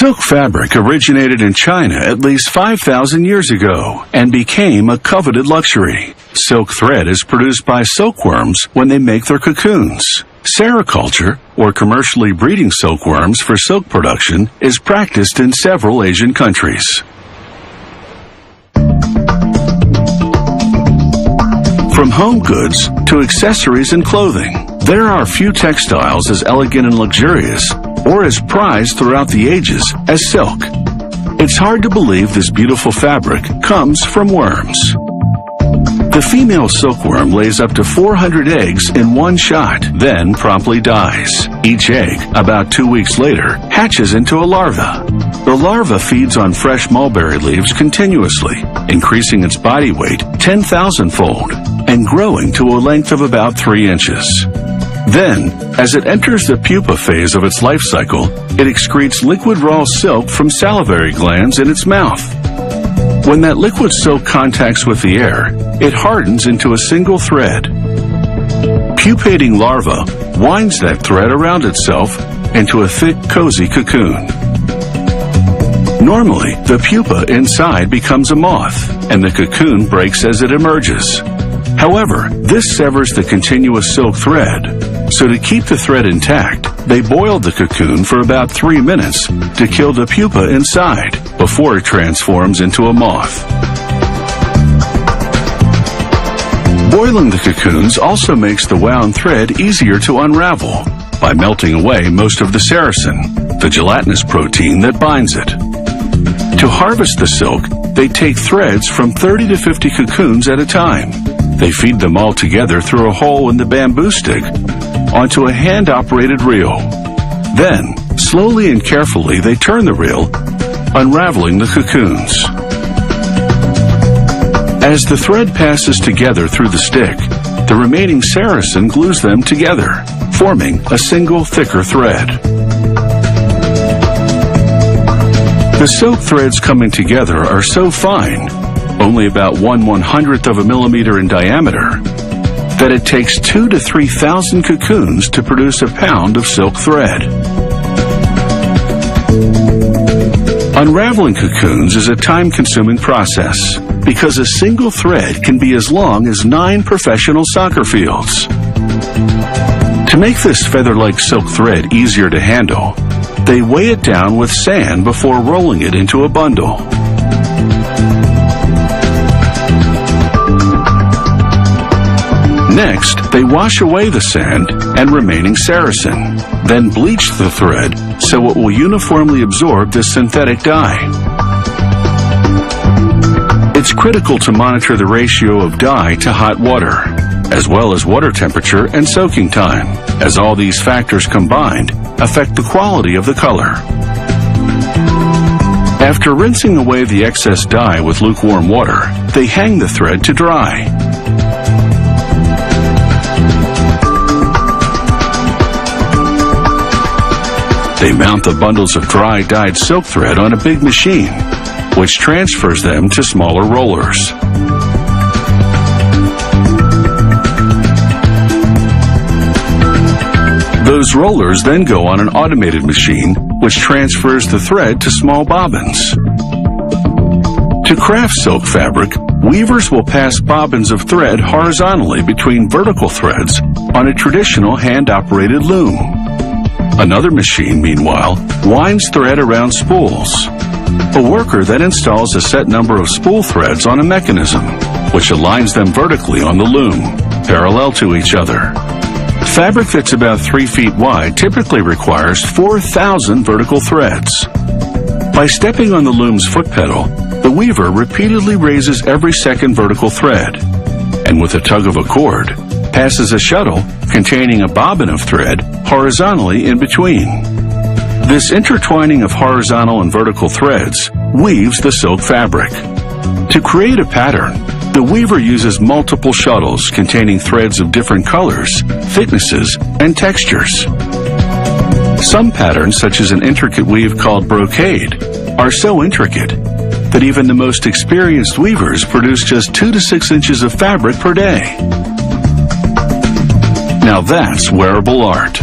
Silk fabric originated in China at least 5,000 years ago and became a coveted luxury. Silk thread is produced by silkworms when they make their cocoons. Sericulture, or commercially breeding silkworms for silk production, is practiced in several Asian countries. From home goods to accessories and clothing, there are few textiles as elegant and luxurious, or as prized throughout the ages, as silk. It's hard to believe this beautiful fabric comes from worms. The female silkworm lays up to 400 eggs in one shot, then promptly dies. Each egg, about 2 weeks later, hatches into a larva. The larva feeds on fresh mulberry leaves continuously, increasing its body weight 10,000-fold and growing to a length of about 3 inches. Then, as it enters the pupa phase of its life cycle, it excretes liquid raw silk from salivary glands in its mouth. When that liquid silk contacts with the air, it hardens into a single thread. Pupating larva winds that thread around itself into a thick, cozy cocoon. Normally, the pupa inside becomes a moth, and the cocoon breaks as it emerges. However, this severs the continuous silk thread, so to keep the thread intact, they boiled the cocoon for about 3 minutes to kill the pupa inside before it transforms into a moth. Boiling the cocoons also makes the wound thread easier to unravel by melting away most of the sericin, the gelatinous protein that binds it. To harvest the silk, they take threads from 30 to 50 cocoons at a time. They feed them all together through a hole in the bamboo stick onto a hand-operated reel. Then, slowly and carefully, they turn the reel, unraveling the cocoons. As the thread passes together through the stick, the remaining sericin glues them together, forming a single thicker thread. The silk threads coming together are so fine, only about 1/100th of a millimeter in diameter, that it takes 2,000 to 3,000 cocoons to produce a pound of silk thread. Unraveling cocoons is a time-consuming process because a single thread can be as long as 9 professional soccer fields. To make this feather-like silk thread easier to handle, they weigh it down with sand before rolling it into a bundle. Next, they wash away the sand and remaining sericin, then bleach the thread so it will uniformly absorb the synthetic dye. It's critical to monitor the ratio of dye to hot water, as well as water temperature and soaking time, as all these factors combined affect the quality of the color. After rinsing away the excess dye with lukewarm water, they hang the thread to dry. They mount the bundles of dry dyed silk thread on a big machine, which transfers them to smaller rollers. Those rollers then go on an automated machine, which transfers the thread to small bobbins. To craft silk fabric, weavers will pass bobbins of thread horizontally between vertical threads on a traditional hand-operated loom. Another machine, meanwhile, winds thread around spools. A worker then installs a set number of spool threads on a mechanism, which aligns them vertically on the loom, parallel to each other. Fabric that's about 3 feet wide typically requires 4,000 vertical threads. By stepping on the loom's foot pedal, the weaver repeatedly raises every second vertical thread, and with a tug of a cord, passes a shuttle containing a bobbin of thread horizontally in between. This intertwining of horizontal and vertical threads weaves the silk fabric. To create a pattern, the weaver uses multiple shuttles containing threads of different colors, thicknesses, and textures. Some patterns, such as an intricate weave called brocade, are so intricate that even the most experienced weavers produce just 2 to 6 inches of fabric per day. Now that's wearable art.